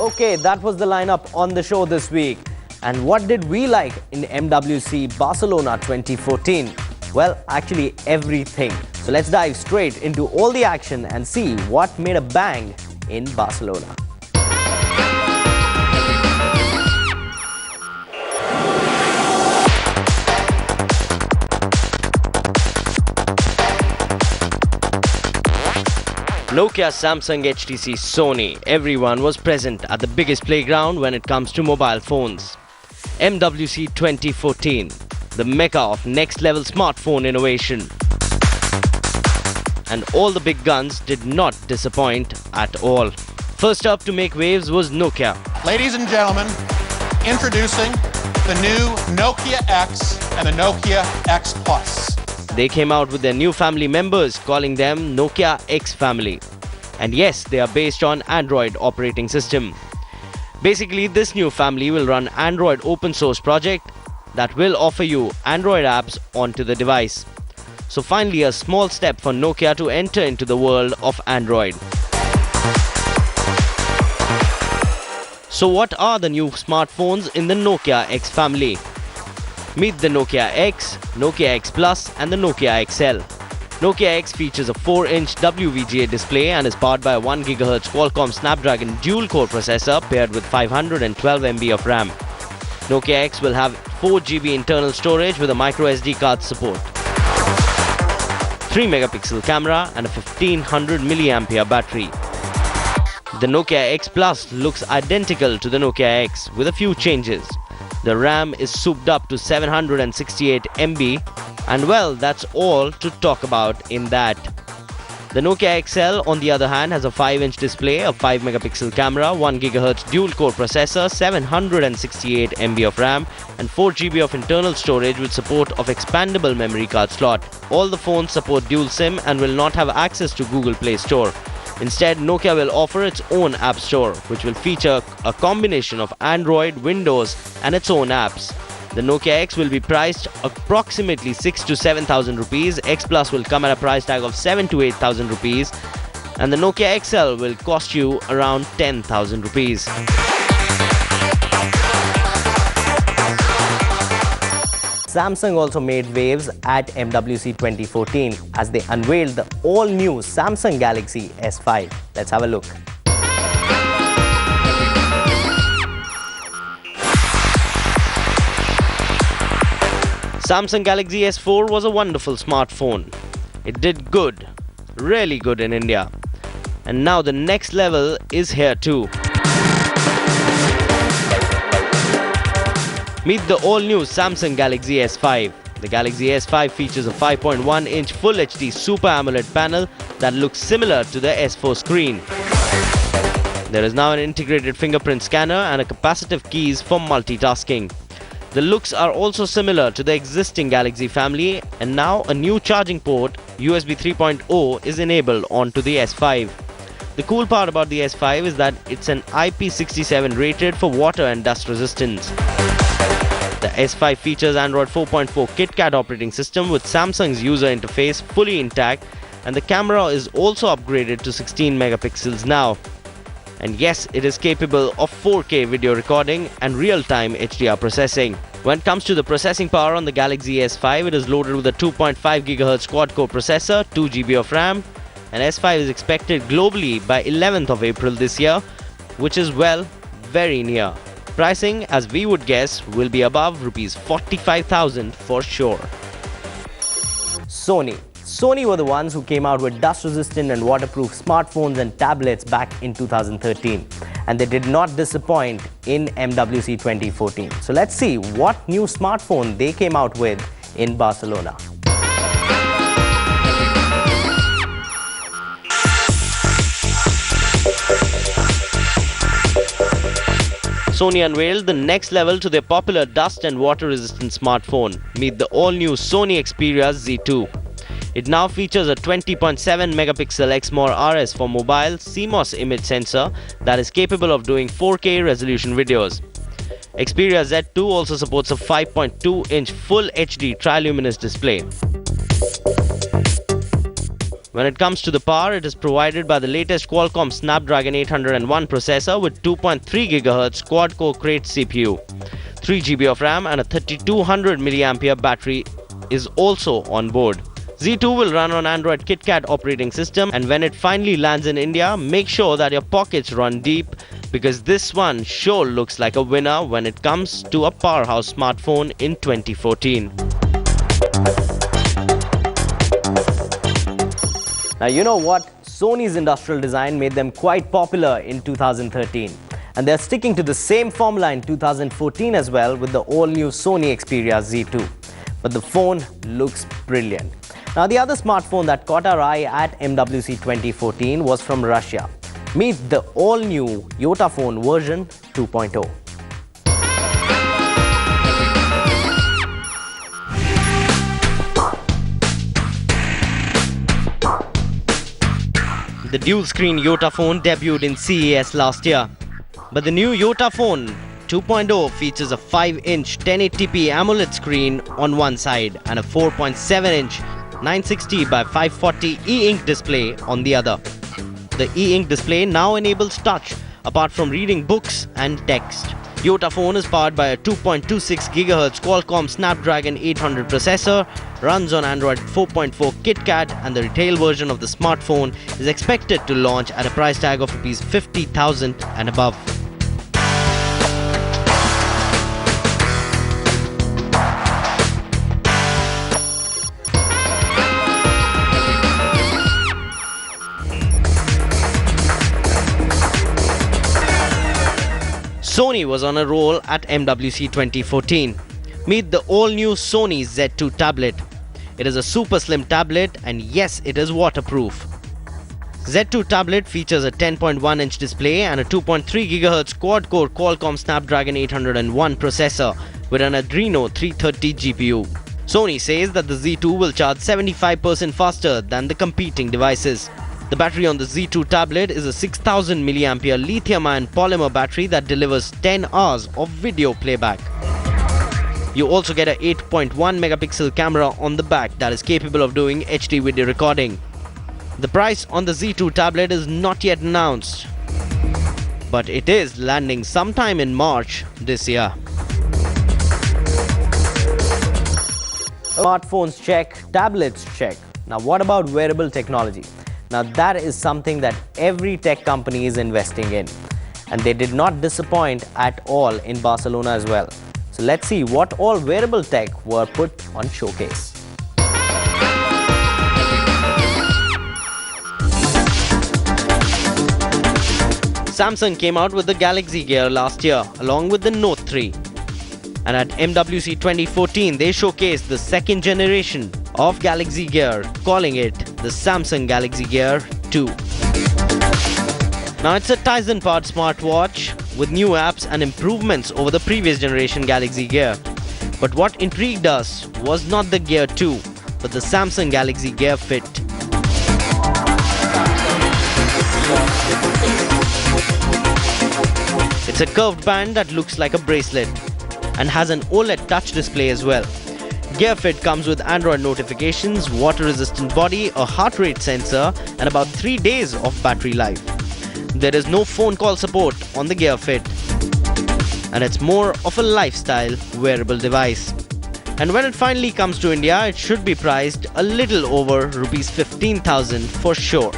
Okay, that was the lineup on the show this week. And what did we like in MWC Barcelona 2014? Well, actually everything. So let's dive straight into all the action and see what made a bang in Barcelona. Nokia, Samsung, HTC, Sony, everyone was present at the biggest playground when it comes to mobile phones. MWC 2014, the mecca of next-level smartphone innovation. And all the big guns did not disappoint at all. First up to make waves was Nokia. Ladies and gentlemen, introducing the new Nokia X and the Nokia X Plus. They came out with their new family members, calling them Nokia X family. And yes, they are based on Android operating system. Basically, this new family will run Android open source project that will offer you Android apps onto the device. So finally, a small step for Nokia to enter into the world of Android. So what are the new smartphones in the Nokia X family? Meet the Nokia X, Nokia X Plus and the Nokia XL. Nokia X features a 4-inch WVGA display and is powered by a 1 GHz Qualcomm Snapdragon dual-core processor paired with 512 MB of RAM. Nokia X will have 4 GB internal storage with a microSD card support, 3 megapixel camera and a 1500 mAh battery. The Nokia X Plus looks identical to the Nokia X with a few changes. The RAM is souped up to 768 MB, and well, that's all to talk about in that. The Nokia XL, on the other hand, has a 5-inch display, a 5 megapixel camera, 1 GHz dual-core processor, 768 MB of RAM, and 4 GB of internal storage with support of expandable memory card slot. All the phones support dual SIM and will not have access to Google Play Store. Instead, Nokia will offer its own app store, which will feature a combination of Android, Windows, and its own apps. The Nokia X will be priced approximately 6,000 to 7,000 rupees. X Plus will come at a price tag of 7,000 to 8,000 rupees, and the Nokia XL will cost you around 10,000 rupees. Samsung also made waves at MWC 2014 as they unveiled the all-new Samsung Galaxy S5. Let's have a look. Samsung Galaxy S4 was a wonderful smartphone. It did good, really good in India. And now the next level is here too. Meet the all-new Samsung Galaxy S5. The Galaxy S5 features a 5.1-inch Full HD Super AMOLED panel that looks similar to the S4 screen. There is now an integrated fingerprint scanner and a capacitive keys for multitasking. The looks are also similar to the existing Galaxy family, and now a new charging port, USB 3.0, is enabled onto the S5. The cool part about the S5 is that it's an IP67 rated for water and dust resistance. The S5 features Android 4.4 KitKat operating system with Samsung's user interface fully intact, and the camera is also upgraded to 16 megapixels now. And yes, it is capable of 4K video recording and real-time HDR processing. When it comes to the processing power on the Galaxy S5, it is loaded with a 2.5 GHz quad-core processor, 2 GB of RAM, and S5 is expected globally by 11th of April this year, which is, well, very near. Pricing, as we would guess, will be above rupees 45,000 for sure. Sony were the ones who came out with dust-resistant and waterproof smartphones and tablets back in 2013. And they did not disappoint in MWC 2014. So let's see what new smartphone they came out with in Barcelona. Sony unveiled the next level to their popular dust and water-resistant smartphone. Meet the all-new Sony Xperia Z2. It now features a 20.7 megapixel Exmor RS for mobile CMOS image sensor that is capable of doing 4K resolution videos. Xperia Z2 also supports a 5.2-inch Full HD triluminous display. When it comes to the power, it is provided by the latest Qualcomm Snapdragon 801 processor with 2.3 GHz quad-core Crate CPU. 3 GB of RAM and a 3200 mAh battery is also on board. Z2 will run on Android KitKat operating system, and when it finally lands in India, make sure that your pockets run deep, because this one sure looks like a winner when it comes to a powerhouse smartphone in 2014. Now you know what? Sony's industrial design made them quite popular in 2013. And they're sticking to the same formula in 2014 as well with the all-new Sony Xperia Z2. But the phone looks brilliant. Now the other smartphone that caught our eye at MWC 2014 was from Russia. Meet the all-new Yotaphone version 2.0. The dual-screen Yotaphone debuted in CES last year. But the new Yotaphone 2.0 features a 5-inch 1080p AMOLED screen on one side and a 4.7-inch 960 by 540 e-ink display on the other. The e-ink display now enables touch apart from reading books and text. Yotaphone is powered by a 2.26 GHz Qualcomm Snapdragon 800 processor, runs on Android 4.4 KitKat, and the retail version of the smartphone is expected to launch at a price tag of Rs 50,000 and above. Sony was on a roll at MWC 2014. Meet the all-new Sony Z2 tablet. It is a super slim tablet, and yes, it is waterproof. Z2 tablet features a 10.1-inch display and a 2.3 GHz quad-core Qualcomm Snapdragon 801 processor with an Adreno 330 GPU. Sony says that the Z2 will charge 75% faster than the competing devices. The battery on the Z2 tablet is a 6000 mAh lithium-ion polymer battery that delivers 10 hours of video playback. You also get a 8.1 megapixel camera on the back that is capable of doing HD video recording. The price on the Z2 tablet is not yet announced, but it is landing sometime in March this year. Smartphones check, tablets check. Now what about wearable technology? Now that is something that every tech company is investing in, and they did not disappoint at all in Barcelona as well. So let's see what all wearable tech were put on showcase. Samsung came out with the Galaxy Gear last year along with the Note 3. And at MWC 2014, they showcased the second generation of Galaxy Gear, calling it the Samsung Galaxy Gear 2. Now it's a Tizen-powered smartwatch with new apps and improvements over the previous generation Galaxy Gear. But what intrigued us was not the Gear 2, but the Samsung Galaxy Gear Fit. It's a curved band that looks like a bracelet and has an OLED touch display as well. Gear Fit comes with Android notifications, water-resistant body, a heart rate sensor, and about 3 days of battery life. There is no phone call support on the Gear Fit, and it's more of a lifestyle wearable device. And when it finally comes to India, it should be priced a little over Rs 15,000 for sure.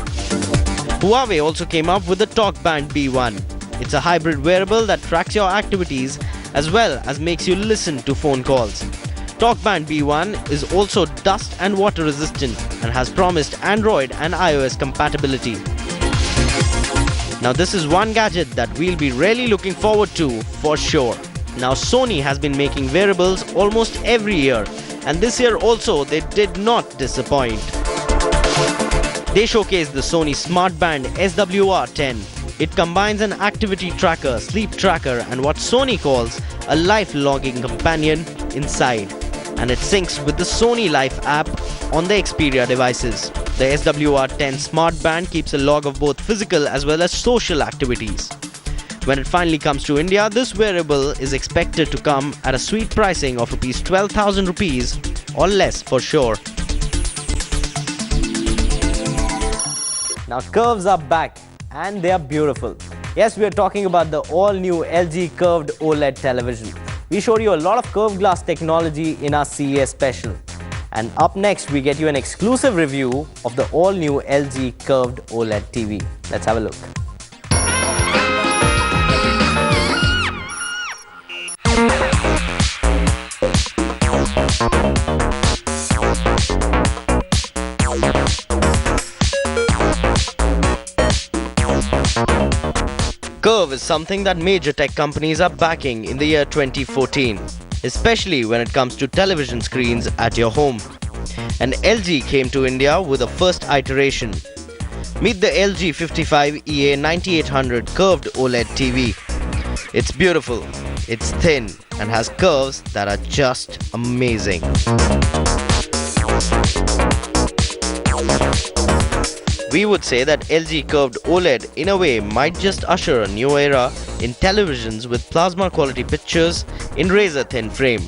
Huawei also came up with the TalkBand B1. It's a hybrid wearable that tracks your activities as well as makes you listen to phone calls. TalkBand B1 is also dust and water resistant and has promised Android and iOS compatibility. Now this is one gadget that we'll be really looking forward to for sure. Now Sony has been making wearables almost every year, and this year also they did not disappoint. They showcased the Sony SmartBand SWR10. It combines an activity tracker, sleep tracker, and what Sony calls a life logging companion inside. And it syncs with the Sony Life app on the Xperia devices. The SWR10 SmartBand keeps a log of both physical as well as social activities. When it finally comes to India, this wearable is expected to come at a sweet pricing of Rs 12,000 or less for sure. Now curves are back and they are beautiful. Yes, we are talking about the all-new LG curved OLED television. We showed you a lot of curved glass technology in our CES special. And up next, we get you an exclusive review of the all-new LG curved OLED TV. Let's have a look. Curve is something that major tech companies are backing in the year 2014, especially when it comes to television screens at your home. And LG came to India with a first iteration. Meet the LG 55EA 9800 curved OLED TV. It's beautiful, it's thin, and has curves that are just amazing. We would say that LG curved OLED in a way might just usher a new era in televisions with plasma quality pictures in razor thin frame.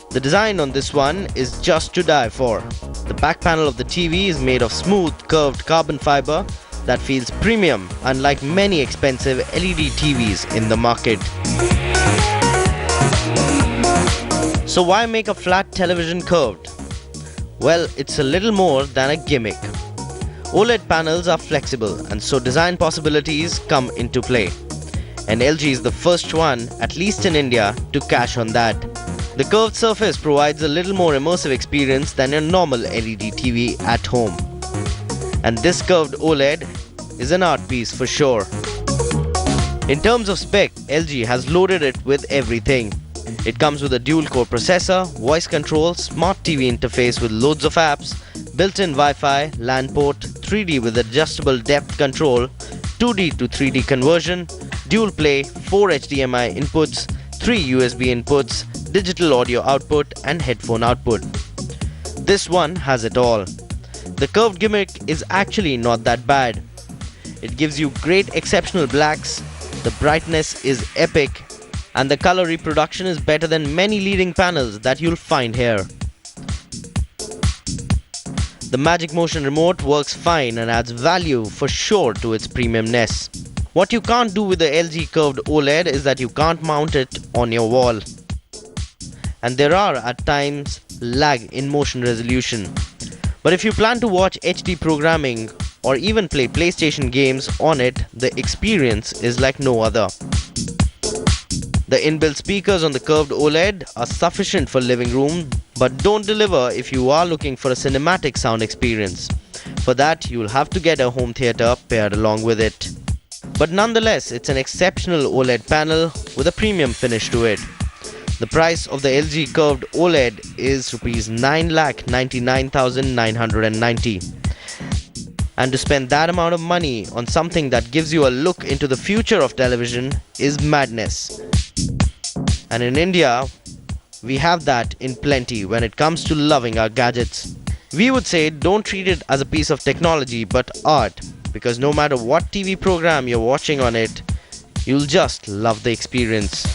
The design on this one is just to die for. The back panel of the TV is made of smooth curved carbon fiber that feels premium, unlike many expensive LED TVs in the market. So why make a flat television curved? Well, it's a little more than a gimmick. OLED panels are flexible, and so design possibilities come into play. And LG is the first one, at least in India, to cash on that. The curved surface provides a little more immersive experience than a normal LED TV at home. And this curved OLED is an art piece for sure. In terms of spec, LG has loaded it with everything. It comes with a dual-core processor, voice control, smart TV interface with loads of apps, built-in Wi-Fi, LAN port, 3D with adjustable depth control, 2D to 3D conversion, dual play, 4 HDMI inputs, 3 USB inputs, digital audio output and headphone output. This one has it all. The curved gimmick is actually not that bad. It gives you great exceptional blacks, the brightness is epic, and the color reproduction is better than many leading panels that you'll find here. The Magic Motion remote works fine and adds value for sure to its premiumness. What you can't do with the LG curved OLED is that you can't mount it on your wall. And there are at times lag in motion resolution. But if you plan to watch HD programming or even play PlayStation games on it, the experience is like no other. The inbuilt speakers on the curved OLED are sufficient for living room, but don't deliver if you are looking for a cinematic sound experience. For that, you'll have to get a home theater paired along with it. But nonetheless, it's an exceptional OLED panel with a premium finish to it. The price of the LG curved OLED is Rs 9,99,990. And to spend that amount of money on something that gives you a look into the future of television is madness. And in India, we have that in plenty when it comes to loving our gadgets. We would say don't treat it as a piece of technology but art, because no matter what TV program you're watching on it, you'll just love the experience.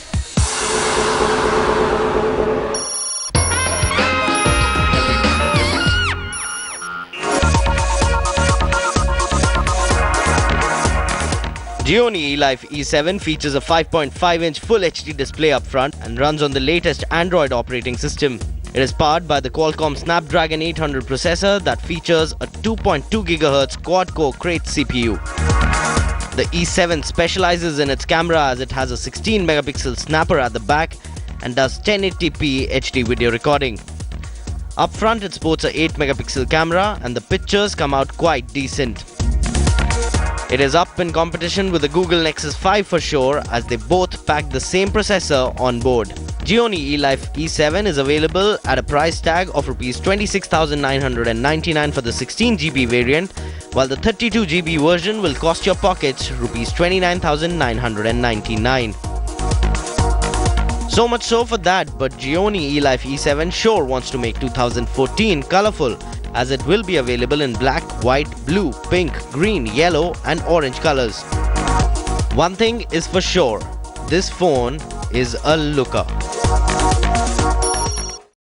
Gizmos eLife E7 features a 5.5-inch Full HD display up front and runs on the latest Android operating system. It is powered by the Qualcomm Snapdragon 800 processor that features a 2.2 GHz quad-core Crate CPU. The E7 specializes in its camera as it has a 16-megapixel snapper at the back and does 1080p HD video recording. Up front, it sports a 8-megapixel camera and the pictures come out quite decent. It is up in competition with the Google Nexus 5 for sure, as they both pack the same processor on board. Gizmos eLife E7 is available at a price tag of Rs 26,999 for the 16GB variant, while the 32GB version will cost your pockets Rs 29,999. So much so for that, but Gizmos eLife E7 sure wants to make 2014 colorful, as it will be available in black, white, blue, pink, green, yellow and orange colors. One thing is for sure, this phone is a looker.